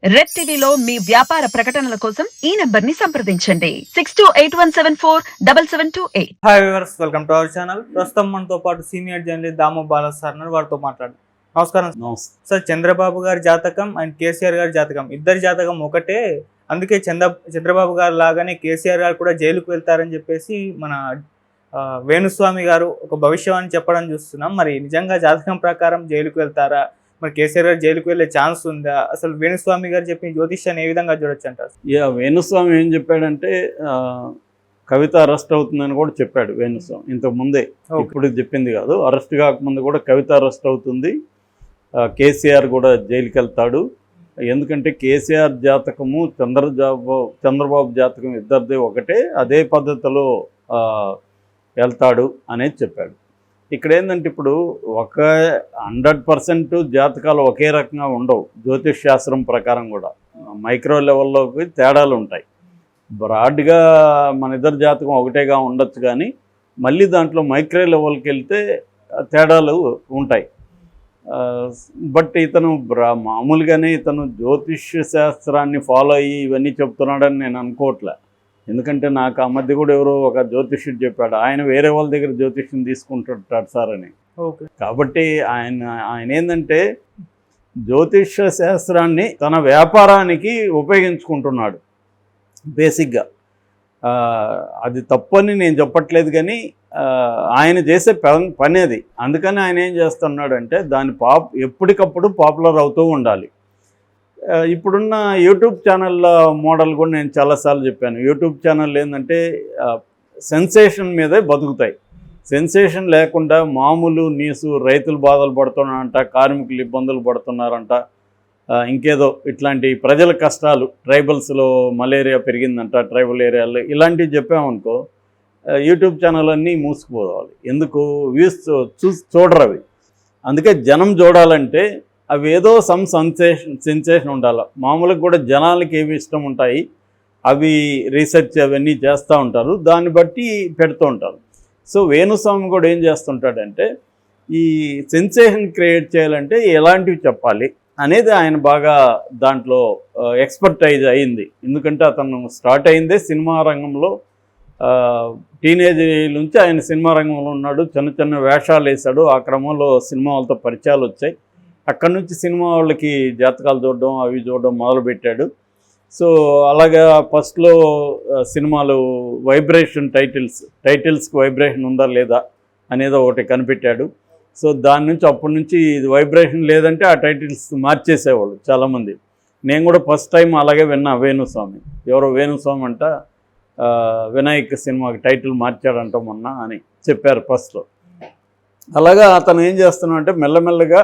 Red టీవీలో మీ వ్యాపార ప్రకటనల కోసం ఈ నంబర్ ని సంప్రదించండి 6281747728. Hi viewers, welcome to our channel. ప్రస్తుతం మనతో పాటు సీనియర్ జర్నలిస్ట్ దాము బాలా సార్ ఉన్నారు. వారితో మాట్లాడు. నమస్కారం సార్. చంద్రబాబు గారి జాతకం అండ్ కేసీఆర్ గారి జాతకం, ఇద్దరి జాతకం ఒకటే. అందుకే చంద్రబాబు గారు లాగానే కేసీఆర్ గారు కూడా జైలుకు వెళ్తారని చెప్పేసి మన వేణుస్వామి గారు ఒక భవిష్యవాణి చెప్పడం చూస్తున్నాం. మరి నిజంగా జాతకం ప్రకారం జైలుకు వెళ్తారా? మరి కేసీఆర్ గారు జైలుకు వెళ్ళే ఛాన్స్ ఉందా? అసలు వేణుస్వామి గారు చెప్పిన జ్యోతిష్యాన్ని ఏ విధంగా చూడొచ్చు అంటారు? వేణుస్వామి ఏం చెప్పాడంటే కవిత అరెస్ట్ అవుతుందని కూడా చెప్పాడు వేణుస్వామి ఇంతకు ముందే. ఇప్పుడు చెప్పింది కాదు, అరెస్ట్ కాకముందు కూడా కవిత అరెస్ట్ అవుతుంది, కేసీఆర్ కూడా జైలుకి వెళ్తాడు. ఎందుకంటే కేసీఆర్ జాతకము చంద్రబాబు జాతకం ఇద్దరిదే ఒకటే, అదే పద్ధతిలో వెళ్తాడు అనేది చెప్పాడు. ఇక్కడ ఏంటంటే ఇప్పుడు 100% జాతకాలు ఒకే రకంగా ఉండవు. జ్యోతిష్ శాస్త్రం ప్రకారం కూడా మైక్రో లెవెల్లోకి తేడాలు ఉంటాయి. బ్రాడ్గా మన ఇద్దరు జాతకం ఒకటేగా ఉండొచ్చు, కానీ మళ్ళీ దాంట్లో మైక్రో లెవెల్కి వెళ్తే తేడాలు ఉంటాయి. బట్ ఇతను మామూలుగానే ఇతను జ్యోతిష్ శాస్త్రాన్ని ఫాలో అయ్యి ఇవన్నీ చెప్తున్నాడని నేను అనుకోవట్లే. ఎందుకంటే నాకు ఆ మధ్య కూడా ఎవరో ఒక జ్యోతిష్యుడు చెప్పాడు, ఆయన వేరే వాళ్ళ దగ్గర జ్యోతిష్యం తీసుకుంటుంటాడు సార్ అని. కాబట్టి ఆయన ఏంటంటే జ్యోతిష శాస్త్రాన్ని తన వ్యాపారానికి ఉపయోగించుకుంటున్నాడు బేసిక్గా. అది తప్పని నేను చెప్పట్లేదు, కానీ ఆయన చేసే పని అది. అందుకని ఆయన ఏం చేస్తున్నాడంటే దాని ఎప్పటికప్పుడు పాపులర్ అవుతూ ఉండాలి. ఇప్పుడున్న యూట్యూబ్ ఛానళ్ళ మోడల్ కూడా నేను చాలాసార్లు చెప్పాను. యూట్యూబ్ ఛానల్ ఏంటంటే సెన్సేషన్ మీదే బతుకుతాయి. సెన్సేషన్ లేకుండా మామూలు న్యూస్, రైతులు బాధలు పడుతున్నారంట, కార్మికులు ఇబ్బందులు పడుతున్నారంట, ఇంకేదో ఇట్లాంటి ప్రజల కష్టాలు, ట్రైబల్స్లో మలేరియా పెరిగిందంట ట్రైబల్ ఏరియాలో, ఇలాంటివి చెప్పామనుకో యూట్యూబ్ ఛానల్ అన్నీ మూసుకుపోవాలి. ఎందుకు? వ్యూస్ చూడరు అవి. అందుకే జనం చూడాలంటే అవి ఏదో సెన్సేషన్ ఉండాలి. మామూలుగా కూడా జనాలకి ఏవి ఇష్టం ఉంటాయి అవి రీసెర్చ్ అవన్నీ చేస్తూ ఉంటారు, దాన్ని బట్టి పెడుతూ ఉంటారు. సో వేణుస్వామి కూడా ఏం చేస్తుంటాడంటే ఈ సెన్సేషన్ క్రియేట్ చేయాలంటే ఎలాంటివి చెప్పాలి అనేది ఆయన బాగా దాంట్లో ఎక్స్పర్టైజ్ అయింది. ఎందుకంటే అతను స్టార్ట్ అయిందే సినిమా రంగంలో. టీనేజ్ నుంచి ఆయన సినిమా రంగంలో ఉన్నాడు, చిన్న చిన్న వేషాలు వేశాడు. ఆ క్రమంలో సినిమా వాళ్ళతో పరిచయాలు వచ్చాయి. అక్కడి నుంచి సినిమా వాళ్ళకి జాతకాలు చూడడం అవి చూడడం మొదలుపెట్టాడు. సో అలాగా ఫస్ట్లో సినిమాలు వైబ్రేషన్ టైటిల్స్కి వైబ్రేషన్ ఉందా లేదా అనేది ఒకటి కనిపెట్టాడు. సో దాని నుంచి అప్పటి నుంచి ఇది వైబ్రేషన్ లేదంటే ఆ టైటిల్స్ మార్చేసేవాళ్ళు చాలామంది. నేను కూడా ఫస్ట్ టైం అలాగే విన్నా వేణుస్వామి. ఎవరో వేణుస్వామి అంట వినాయక్ సినిమాకి టైటిల్ మార్చాడంట మొన్న అని చెప్పారు ఫస్ట్లో. అలాగా అతను ఏం చేస్తున్నాడు అంటే మెల్లమెల్లగా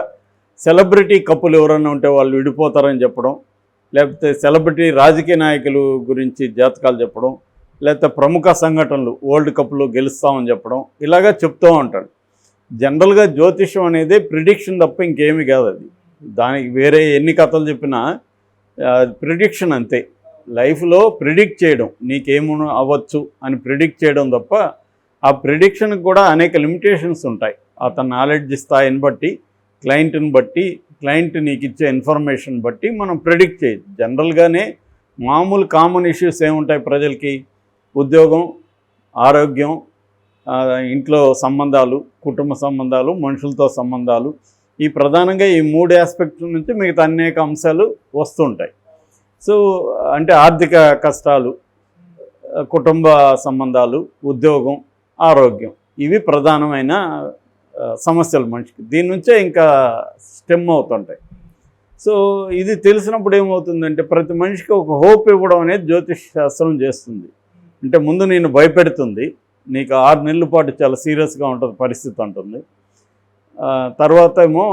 సెలబ్రిటీ కప్పులు ఎవరన్నా ఉంటే వాళ్ళు విడిపోతారని చెప్పడం, లేకపోతే సెలబ్రిటీ రాజకీయ నాయకులు గురించి జాతకాలు చెప్పడం, లేకపోతే ప్రముఖ సంఘటనలు వరల్డ్ కప్లో గెలుస్తామని చెప్పడం, ఇలాగా చెప్తూ ఉంటాడు. జనరల్గా జ్యోతిషం అనేది ప్రిడిక్షన్ తప్ప ఇంకేమీ కాదు. అది దానికి వేరే ఎన్ని కథలు చెప్పినా ప్రిడిక్షన్ అంతే. లైఫ్లో ప్రిడిక్ట్ చేయడం, నీకేమో అవ్వచ్చు అని ప్రిడిక్ట్ చేయడం తప్ప ఆ ప్రిడిక్షన్కి కూడా అనేక లిమిటేషన్స్ ఉంటాయి. అతని నాలెడ్జ్ స్థాయిని బట్టి, క్లయింట్ని బట్టి, క్లయింట్ నీకు ఇచ్చే ఇన్ఫర్మేషన్ బట్టి మనం ప్రిడిక్ట్ చేయొచ్చు. జనరల్గానే మామూలు కామన్ ఇష్యూస్ ఏముంటాయి ప్రజలకి? ఉద్యోగం, ఆరోగ్యం, ఇంట్లో సంబంధాలు, కుటుంబ సంబంధాలు, మనుషులతో సంబంధాలు, ఈ ప్రధానంగా ఈ 3 ఆస్పెక్ట్ల నుంచి మిగతా అనేక అంశాలు వస్తుంటాయి. సో అంటే ఆర్థిక కష్టాలు, కుటుంబ సంబంధాలు, ఉద్యోగం, ఆరోగ్యం, ఇవి ప్రధానమైన సమస్యలు మనిషికి. దీని నుంచే ఇంకా స్టెమ్ అవుతుంటాయి. సో ఇది తెలిసినప్పుడు ఏమవుతుందంటే ప్రతి మనిషికి ఒక హోప్ ఇవ్వడం అనేది జ్యోతిష్ శాస్త్రం చేస్తుంది. అంటే ముందు నేను భయపెడుతుంది, నీకు 6 నెలల పాటు చాలా సీరియస్గా ఉంటుంది పరిస్థితి ఉంటుంది. తర్వాత ఏమో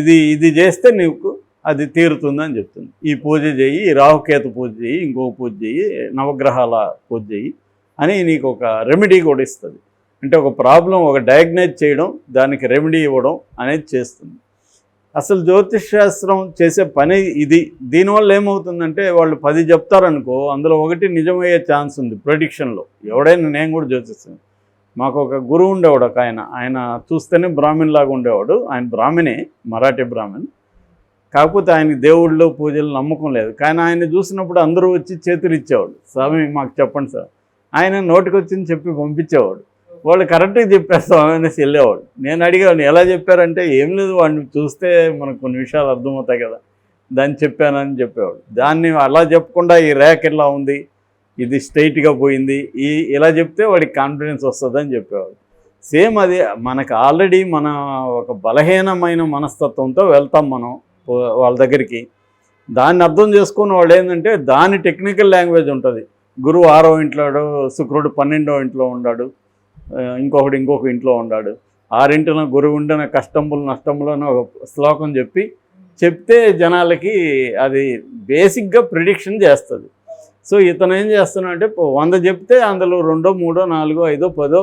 ఇది చేస్తే నీకు అది తీరుతుందని చెప్తుంది. ఈ పూజ చేయి, ఈ రాహుకేతు పూజ చేయి, ఇంకొక పూజ చేయి, నవగ్రహాల పూజ చేయి అని నీకు ఒక రెమెడీ కూడా ఇస్తుంది. అంటే ఒక ప్రాబ్లం ఒక డయాగ్నైజ్ చేయడం, దానికి రెమెడీ ఇవ్వడం అనేది చేస్తుంది. అసలు జ్యోతిష్ శాస్త్రం చేసే పని ఇది. దీనివల్ల ఏమవుతుందంటే వాళ్ళు 10 చెప్తారనుకో, అందులో ఒకటి నిజమయ్యే ఛాన్స్ ఉంది ప్రెడిక్షన్లో. ఎవడైనా, నేను కూడా జ్యోతిష్యం, మాకు ఒక గురువు ఉండేవాడు ఒక ఆయన చూస్తేనే బ్రాహ్మణ్ లాగా ఉండేవాడు. ఆయన బ్రాహ్మణే, మరాఠీ బ్రాహ్మణ్. కాకపోతే ఆయనకి దేవుళ్ళు పూజలు నమ్మకం లేదు. కానీ ఆయన చూసినప్పుడు అందరూ వచ్చి చేతులు ఇచ్చేవాడు, స్వామి మాకు చెప్పండి సార్. ఆయన నోటికి వచ్చింది చెప్పి పంపించేవాడు. వాళ్ళు కరెక్ట్గా చెప్పారు స్వామి అనేసి వెళ్ళేవాడు. నేను అడిగాను ఎలా చెప్పారంటే, ఏం లేదు వాడిని చూస్తే మనకు కొన్ని విషయాలు అర్థమవుతాయి కదా, దాన్ని చెప్పానని చెప్పేవాడు. దాన్ని అలా చెప్పకుండా ఈ ర్యాక్ ఇలా ఉంది, ఇది స్ట్రైట్గా పోయింది, ఇలా చెప్తే వాడికి కాన్ఫిడెన్స్ వస్తుందని చెప్పేవాడు. సేమ్ అది మనకు ఆల్రెడీ మన ఒక బలహీనమైన మనస్తత్వంతో వెళ్తాం మనం వాళ్ళ దగ్గరికి. దాన్ని అర్థం చేసుకున్న వాళ్ళు ఏంటంటే దాని టెక్నికల్ లాంగ్వేజ్ ఉంటుంది. గురువు 6వ ఇంట్లో, శుక్రుడు 12వ ఇంట్లో ఉన్నాడు, ఇంకొక ఇంట్లో ఉన్నాడు. 6 గురువు ఉండిన కష్టములు నష్టములను ఒక శ్లోకం చెప్తే జనాలకి అది బేసిక్గా ప్రిడిక్షన్ చేస్తుంది. సో ఇతను ఏం చేస్తున్నాడంటే 100 చెప్తే అందులో 2, 3, 4, 5, 10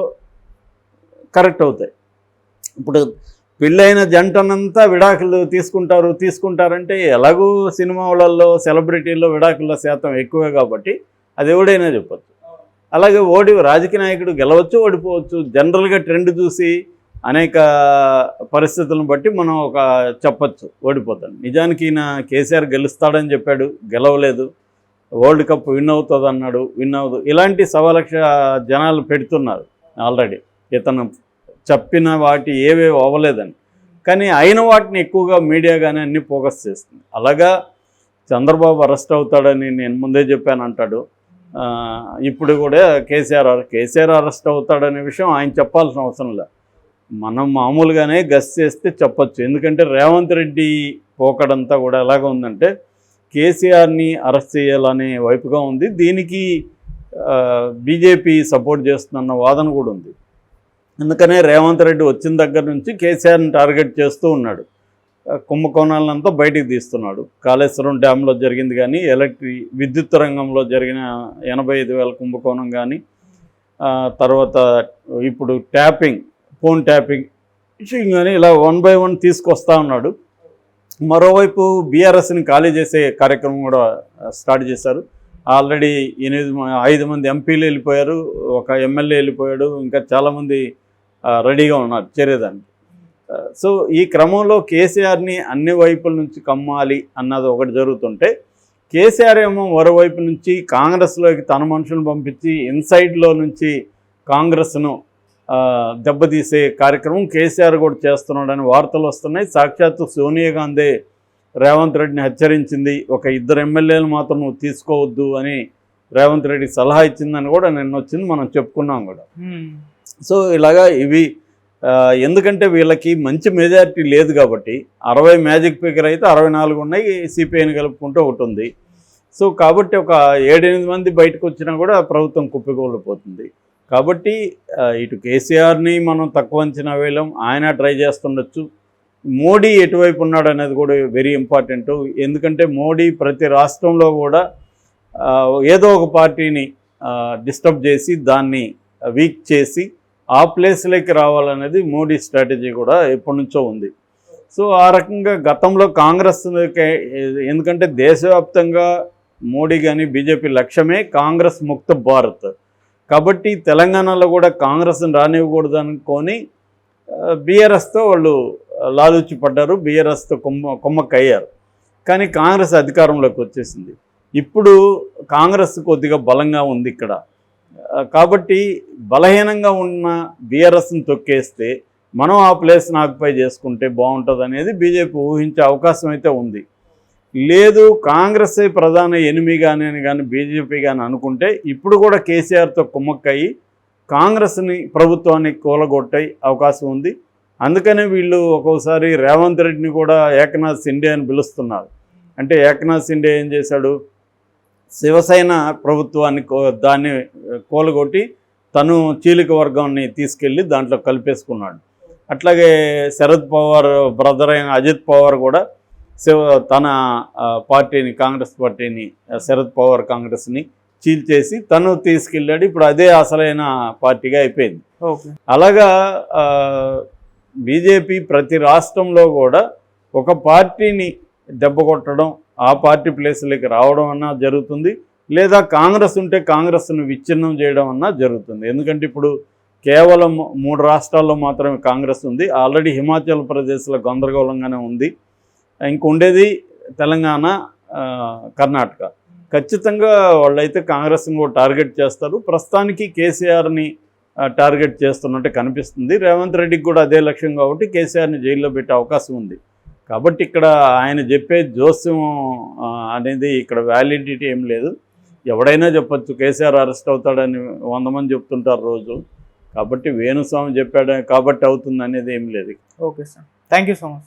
కరెక్ట్ అవుతాయి. ఇప్పుడు పెళ్ళైన జంటనంతా విడాకులు తీసుకుంటారంటే ఎలాగూ సినిమా వాళ్ళల్లో సెలబ్రిటీల్లో విడాకుల శాతం ఎక్కువే కాబట్టి అది ఎవడైనా చెప్పచ్చు. అలాగే రాజకీయ నాయకుడు గెలవచ్చు, ఓడిపోవచ్చు. జనరల్గా ట్రెండ్ చూసి అనేక పరిస్థితులను బట్టి మనం చెప్పచ్చు ఓడిపోతాడు. నిజానికి ఈయన కేసీఆర్ గెలుస్తాడని చెప్పాడు, గెలవలేదు. వరల్డ్ కప్ విన్ అవుతుంది అన్నాడు, విన్ అవ్వదు. ఇలాంటి 1,00,000 జనాలు పెడుతున్నారు ఆల్రెడీ ఇతను చెప్పిన వాటి ఏవేవి అవ్వలేదని. కానీ అయిన వాటిని ఎక్కువగా మీడియా కానీ అన్నీ ఫోకస్ చేస్తుంది. అలాగా చంద్రబాబు అరెస్ట్ అవుతాడని నేను ముందే చెప్పాను అంటాడు. ఇప్పుడు కూడా కేసీఆర్ అరెస్ట్ అవుతాడనే విషయం ఆయన చెప్పాల్సిన అవసరం లేదు. మనం మామూలుగానే గెస్ చేస్తే చెప్పచ్చు. ఎందుకంటే రేవంత్ రెడ్డి పోకడంతా కూడా ఎలాగ ఉందంటే కేసీఆర్ని అరెస్ట్ చేయాలనే వైపుగా ఉంది. దీనికి బీజేపీ సపోర్ట్ చేస్తున్న వాదన కూడా ఉంది. అందుకనే రేవంత్ రెడ్డి వచ్చిన దగ్గర నుంచి కేసీఆర్ని టార్గెట్ చేస్తూ ఉన్నాడు. కుంభకోణాలంతా బయటికి తీస్తున్నాడు. కాళేశ్వరం డ్యాంలో జరిగింది కానీ, విద్యుత్ రంగంలో జరిగిన 85,000 కుంభకోణం కానీ, తర్వాత ఇప్పుడు ఫోన్ ట్యాపింగ్ ఇష్యూయింగ్ కానీ, ఇలా 1 by 1 తీసుకొస్తా ఉన్నాడు. మరోవైపు బీఆర్ఎస్ని ఖాళీ చేసే కార్యక్రమం కూడా స్టార్ట్ చేశారు. ఆల్రెడీ 5 మంది ఎంపీలు వెళ్ళిపోయారు, ఒక ఎమ్మెల్యే వెళ్ళిపోయాడు, ఇంకా చాలామంది రెడీగా ఉన్నారు చేరేదానికి. సో ఈ క్రమంలో కేసీఆర్ని అన్ని వైపుల నుంచి కమ్మాలి అన్నది ఒకటి జరుగుతుంటే, కేసీఆర్ ఏమో మరోవైపు నుంచి కాంగ్రెస్లోకి తన మనుషులను పంపించి ఇన్సైడ్లో నుంచి కాంగ్రెస్ను దెబ్బతీసే కార్యక్రమం కేసీఆర్ కూడా చేస్తున్నాడని వార్తలు వస్తున్నాయి. సాక్షాత్తు సోనియా గాంధీ రేవంత్ రెడ్డిని హెచ్చరించింది, ఒక 2 ఎమ్మెల్యేలు మాత్రం నువ్వు తీసుకోవద్దు అని రేవంత్ రెడ్డికి సలహా ఇచ్చిందని కూడా నిన్న వచ్చింది, మనం చెప్పుకున్నాం కూడా. సో ఇలాగా ఇవి ఎందుకంటే వీళ్ళకి మంచి మెజారిటీ లేదు కాబట్టి 60 మ్యాజిక్ ఫిగర్ అయితే 64 ఉన్నాయి, సిపిఐని కలుపుకుంటూ ఒకటి ఉంది. సో కాబట్టి ఒక 7-8 మంది బయటకు వచ్చినా కూడా ప్రభుత్వం కుప్పికూలిపోతుంది. కాబట్టి ఇటు కేసీఆర్ని మనం తక్కువ అంచనా వేయలేం, ఆయన ట్రై చేస్తుండొచ్చు. మోడీ ఎటువైపు ఉన్నాడు అనేది కూడా వెరీ ఇంపార్టెంట్. ఎందుకంటే మోడీ ప్రతి రాష్ట్రంలో కూడా ఏదో ఒక పార్టీని డిస్టర్బ్ చేసి దాన్ని వీక్ చేసి ఆ ప్లేస్లోకి రావాలనేది మోడీ స్ట్రాటజీ కూడా ఎప్పటి నుంచో ఉంది. సో ఆ రకంగా గతంలో కాంగ్రెస్, ఎందుకంటే దేశవ్యాప్తంగా మోడీ కానీ బీజేపీ లక్ష్యమే కాంగ్రెస్ ముక్త భారత్. కాబట్టి తెలంగాణలో కూడా కాంగ్రెస్ని రానివ్వకూడదు అనుకొని బీఆర్ఎస్తో వాళ్ళు లాలూచి పడ్డారు, బీఆర్ఎస్తో కొమ్మక్కయ్యారు. కానీ కాంగ్రెస్ అధికారంలోకి వచ్చేసింది. ఇప్పుడు కాంగ్రెస్ కొద్దిగా బలంగా ఉంది ఇక్కడ. కాబట్టి బలహీనంగా ఉన్న బీఆర్ఎస్ని తొక్కేస్తే మనం ఆ ప్లేస్ని ఆక్యుపై చేసుకుంటే బాగుంటుంది అనేది బీజేపీ ఊహించే అవకాశం అయితే ఉంది. లేదు కాంగ్రెసే ప్రధాన ఎనిమి కానీ బీజేపీ కానీ అనుకుంటే ఇప్పుడు కూడా కేసీఆర్తో కుమ్మక్కయ్యి కాంగ్రెస్ని ప్రభుత్వాన్ని కూలగొట్టే అవకాశం ఉంది. అందుకనే వీళ్ళు ఒక్కోసారి రేవంత్ రెడ్డిని కూడా ఏకనాథ్ షిండే అని పిలుస్తున్నారు. అంటే ఏకనాథ్ షిండే ఏం చేశాడు, శివసేన ప్రభుత్వాన్ని దాన్ని కూలగొట్టి తను చీలిక వర్గాన్ని తీసుకెళ్ళి దాంట్లో కలిపేసుకున్నాడు. అట్లాగే శరద్ పవార్ బ్రదర్ అయిన అజిత్ పవార్ కూడా తన పార్టీని, కాంగ్రెస్ పార్టీని, శరద్ పవార్ కాంగ్రెస్ని చీల్చేసి తను తీసుకెళ్ళాడు. ఇప్పుడు అదే అసలైన పార్టీగా అయిపోయింది. అలాగా బీజేపీ ప్రతి రాష్ట్రంలో కూడా ఒక పార్టీని దెబ్బ కొట్టడం, ఆ పార్టీ ప్లేస్లోకి రావడం అన్నా జరుగుతుంది, లేదా కాంగ్రెస్ ఉంటే కాంగ్రెస్ను విచ్ఛిన్నం చేయడం అన్నా జరుగుతుంది. ఎందుకంటే ఇప్పుడు కేవలం 3 రాష్ట్రాల్లో మాత్రమే కాంగ్రెస్ ఉంది. ఆల్రెడీ హిమాచల్ ప్రదేశ్లో గందరగోళంగానే ఉంది. ఇంకొండేది తెలంగాణ, కర్ణాటక. ఖచ్చితంగా వాళ్ళైతే కాంగ్రెస్ని కూడా టార్గెట్ చేస్తారు. ప్రస్తుతానికి కేసీఆర్ని టార్గెట్ చేస్తున్నట్టు కనిపిస్తుంది. రేవంత్ రెడ్డికి కూడా అదే లక్ష్యం కాబట్టి కేసీఆర్ని జైల్లో పెట్టే అవకాశం ఉంది. కాబట్టి ఇక్కడ ఆయన చెప్పే జోస్యం అనేది ఇక్కడ వ్యాలిడిటీ ఏం లేదు. ఎవడైనా చెప్పచ్చు కేసీఆర్ అరెస్ట్ అవుతాడని 100 మంది చెప్తుంటారు రోజు. కాబట్టి వేణుస్వామి చెప్పాడు కాబట్టి అవుతుంది అనేది ఏం లేదు. Okay sir, thank you so much.